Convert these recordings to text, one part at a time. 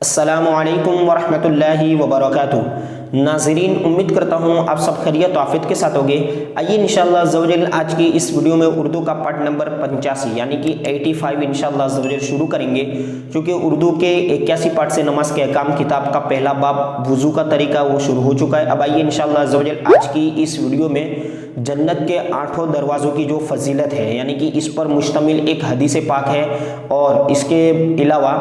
السلام علیکم ورحمۃ اللہ وبرکاتہ۔ ناظرین، امید کرتا ہوں آپ سب خیریت و عافیت کے ساتھ ہوگے۔ آئیے انشاءاللہ عز و جل آج کی اس ویڈیو میں اردو کا پارٹ نمبر 85 یعنی کہ 85 انشاءاللہ عز و جل شروع کریں گے، چونکہ اردو کے 81 پارٹ سے نماز کے احکام کتاب کا پہلا باب وضو کا طریقہ وہ شروع ہو چکا ہے۔ اب آئیے انشاءاللہ عز و جل آج کی اس ویڈیو میں جنت کے 8 دروازوں کی جو فضیلت ہے، یعنی کہ اس پر مشتمل ایک حدیث پاک ہے، اور اس کے علاوہ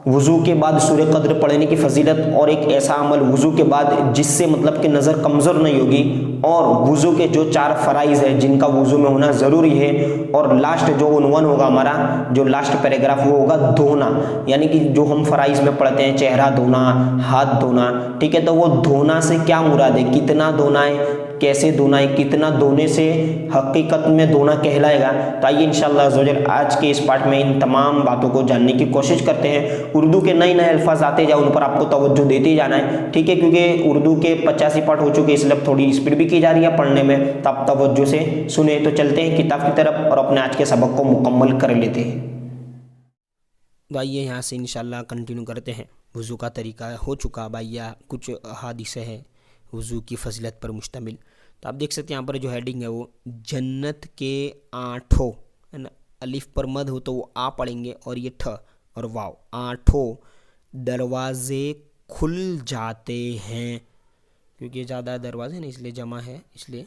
وضو کے بعد سورہ قدر پڑھنے کی فضیلت، اور ایک ایسا عمل وضو کے بعد جس سے مطلب کہ نظر کمزور نہیں ہوگی، اور وضو کے جو 4 فرائض ہیں جن کا وضو میں ہونا ضروری ہے، اور لاسٹ جو عنوان ہوگا ہمارا، جو لاسٹ پیراگراف وہ ہوگا دھونا، یعنی کہ جو ہم فرائض میں پڑھتے ہیں چہرہ دھونا، ہاتھ دھونا، ٹھیک ہے، تو وہ دھونا سے کیا مراد ہے، کتنا دھونا ہے، کیسے دھونا ہے، کتنا دھونے سے حقیقت میں دھونا کہلائے گا۔ تو آئیے انشاءاللہ عز و جل آج کے اس پارٹ میں ان تمام باتوں کو جاننے کی کوشش کرتے ہیں۔ اردو کے نئے نئے الفاظ آتے جائیں ان پر آپ کو توجہ دیتے جانا ہے، ٹھیک ہے، کیونکہ اردو کے 85 پارٹ ہو چکے، اس لیے تھوڑی اسپیڈ بھی کی جا رہی ہے پڑھنے میں، تو آپ توجہ سے سنیں۔ تو چلتے ہیں کتاب کی طرف اور اپنے آج کے سبق کو مکمل کر لیتے ہیں۔ تو آئیے یہاں سے انشاءاللہ کنٹینیو کرتے ہیں۔ وضو کا طریقہ ہو چکا بھائیا، کچھ حادثے ہیں وضو کی فضیلت پر مشتمل۔ تو آپ دیکھ سکتے ہیں یہاں پر جو ہیڈنگ ہے وہ جنت کے 8 ہے نا، الف پر مد ہو تو وہ آ پڑھیں گے، اور یہ ٹھ اور واو، 8 دروازے کھل جاتے ہیں، کیونکہ زیادہ دروازے نا اس لیے جمع ہے، اس لیے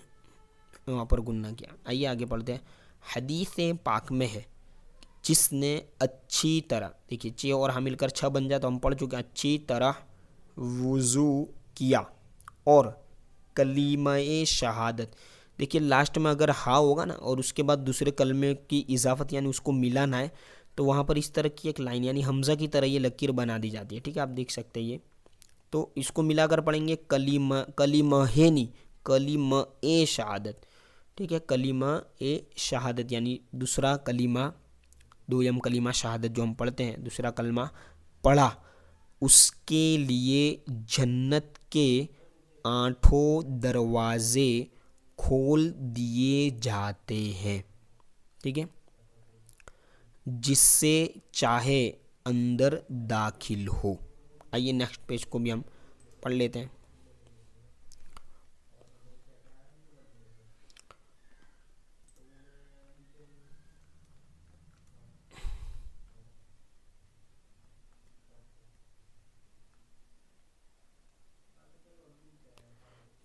وہاں پر گننا کیا۔ آئیے آگے پڑھتے ہیں۔ حدیث پاک میں ہے جس نے اچھی طرح، دیکھیے چھ اور ہاں مل کر 6 بن جائے تو ہم پڑھ چکے ہیں، اچھی طرح وضو کیا اور کلمہ شہادت، دیکھیے لاسٹ میں اگر ہا ہوگا نا اور اس کے بعد دوسرے کلمے کی اضافت یعنی اس کو ملانا ہے، تو وہاں پر اس طرح کی ایک لائن یعنی حمزہ کی طرح یہ لکیر بنا دی جاتی ہے، ٹھیک ہے، آپ دیکھ سکتے ہیں یہ، تو اس کو ملا کر پڑھیں گے کلمہ شہادت، ٹھیک ہے، کلمہ شہادت یعنی دوسرا کلمہ، دویم کلمہ شہادت جو ہم پڑھتے ہیں، دوسرا کلمہ پڑھا، اس کے لیے جنت کے 8 دروازے کھول دیے جاتے ہیں، ٹھیک ہے، جس سے چاہے اندر داخل ہو۔ آئیے نیکسٹ پیج کو بھی ہم پڑھ لیتے ہیں۔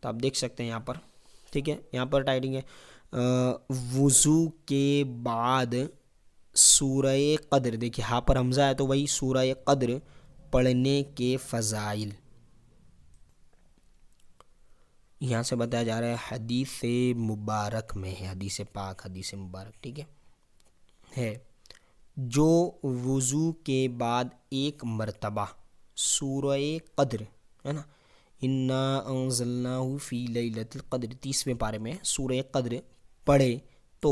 تو آپ دیکھ سکتے ہیں یہاں پر، ٹھیک ہے، یہاں پر ٹائٹنگ ہے وضو کے بعد سورہ قدر، دیکھیے ہاں پر حمزہ ہے تو وہی سورہ قدر پڑھنے کے فضائل یہاں سے بتایا جا رہا ہے، حدیث مبارک میں ہے، حدیث پاک، حدیث مبارک، ٹھیک ہے، جو وضو کے بعد ایک مرتبہ سورہ قدر ہے نا، انا انزلناہ فی لیلۃ القدر 30ویں پارے میں سورہ قدر پڑھے تو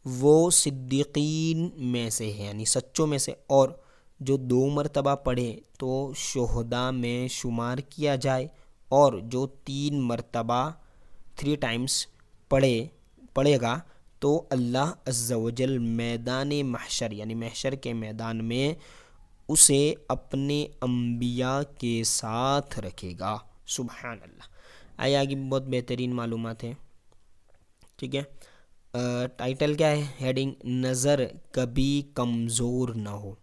وہ صدیقین میں سے ہے یعنی سچوں میں سے، اور جو 2 مرتبہ پڑھے تو شہداء میں شمار کیا جائے، اور جو 3 مرتبہ 3 ٹائمز پڑھے گا تو اللہ عز و جل میدان محشر یعنی محشر کے میدان میں اسے اپنے انبیاء کے ساتھ رکھے گا۔ سبحان اللہ۔ آئے آگے بہت بہترین معلومات ہیں، ٹھیک ہے، ٹائٹل کیا ہے، ہیڈنگ نظر کبھی کمزور نہ ہو،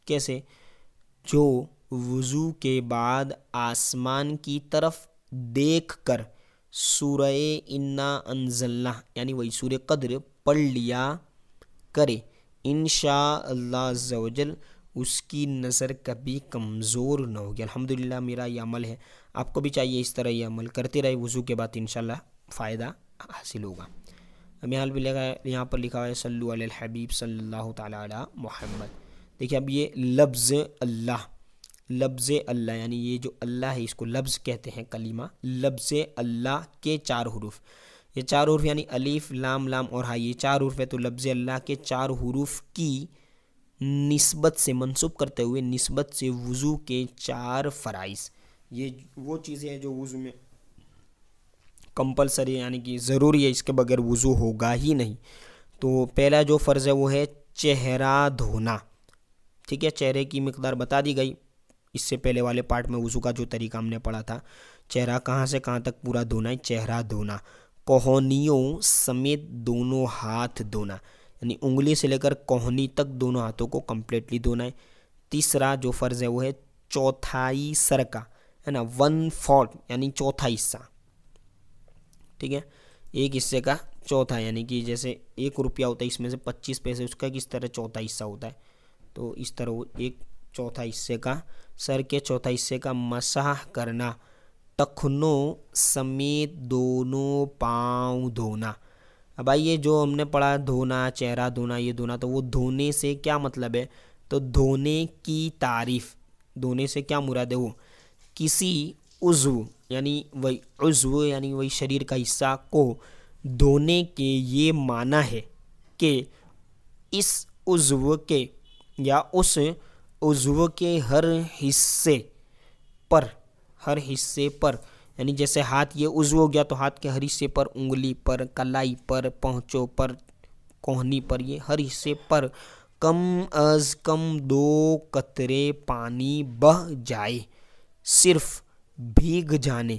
کیسے، جو وضو کے بعد آسمان کی طرف دیکھ کر سورہ انا انزلناہ یعنی وہی سورہ قدر پڑھ لیا کرے، انشاءاللہ عز و جل اس کی نظر کبھی کمزور نہ ہوگی۔ الحمدللہ میرا یہ عمل ہے، آپ کو بھی چاہیے اس طرح یہ عمل کرتے رہے، وضو کے بعد انشاءاللہ فائدہ حاصل ہوگا۔ اب یہاں پر لکھا ہے صلو علی الحبیب صلی اللہ تعالی علی محمد، دیکھیں اب یہ لفظ اللہ یعنی یہ جو اللہ ہے اس کو لفظ کہتے ہیں، کلمہ لفظ اللہ کے 4 حروف، یہ 4 حروف یعنی الف لام لام اور ہا، یہ 4 حروف ہے، تو لفظ اللہ کے 4 حروف کی نسبت سے منسوب کرتے ہوئے نسبت سے وضو کے 4 فرائض، یہ وہ چیزیں ہیں جو وضو میں کمپلسری یعنی کہ ضروری ہے، اس کے بغیر وضو ہوگا ہی نہیں۔ تو پہلا جو فرض ہے وہ ہے چہرہ دھونا، ٹھیک ہے، چہرے کی مقدار بتا دی گئی اس سے پہلے والے پارٹ میں وضو کا جو طریقہ ہم نے پڑھا تھا. چہرہ کہاں سے کہاں تک پورا دھونا ہے؟ چہرہ دھونا، کوہنیوں سمیت دونوں ہاتھ دھونا، یعنی انگلی سے لے کر کوہنی تک دونوں ہاتھوں کو کمپلیٹلی دھونا ہے. تیسرا جو فرض ہے وہ ہے چوتھائی سر کا، ہے نا، 1/4 یعنی چوتھا حصہ. ٹھیک ہے، ایک حصے کا چوتھا، یعنی کہ جیسے 1 روپیہ ہوتا ہے اس میں سے 25 پیسے اس کا کس طرح چوتھا حصہ ہوتا ہے، تو اس طرح وہ ایک چوتھا حصے کا، سر کے چوتھا حصے کا مسح کرنا. ٹخنوں سمیت دونوں پاؤں دھونا. اب آئیے جو ہم نے پڑھا دھونا، چہرہ دھونا، یہ دھونا، تو وہ دھونے سے کیا مطلب ہے؟ تو دھونے کی تعریف، دھونے سے کیا مراد ہے؟ وہ کسی عضو یعنی وہی عضو یعنی وہی شریر کا حصہ کو دھونے کے یہ معنی ہے کہ اس عضو کے یا اس عضو کے ہر حصے پر یعنی جیسے ہاتھ یہ عضو ہو گیا تو ہاتھ کے ہر حصے پر، انگلی پر، کلائی پر، پہنچوں پر، کوہنی پر، یہ ہر حصے پر کم از کم 2 قطرے پانی بہہ جائے. صرف بھیگ جانے،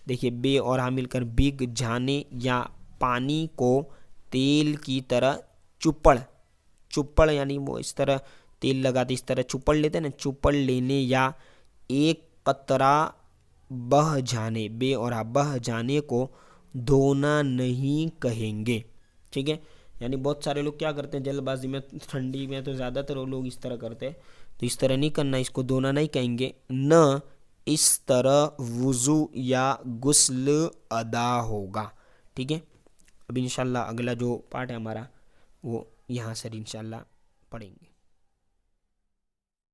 دیکھیے بے اور ہاں مل کر بھیگ جانے، یا پانی کو تیل کی طرح چپڑ یعنی وہ اس طرح تیل لگاتے اس طرح چپڑ لیتے نا، چپڑ لینے، یا 1 قطرہ بہہ جانے، بے اور ہاں بہہ جانے کو دھونا نہیں کہیں گے. ٹھیک ہے، یعنی بہت سارے لوگ کیا کرتے ہیں جلد بازی میں، ٹھنڈی میں تو زیادہ تر لوگ اس طرح کرتے ہیں، تو اس طرح نہیں کرنا، اس کو دھونا نہیں کہیں گے. نہ اس طرح وضو یا غسل ادا ہوگا. ٹھیک ہے، اب انشاءاللہ اگلا جو پارٹ ہے ہمارا وہ یہاں سے انشاءاللہ پڑھیں گے.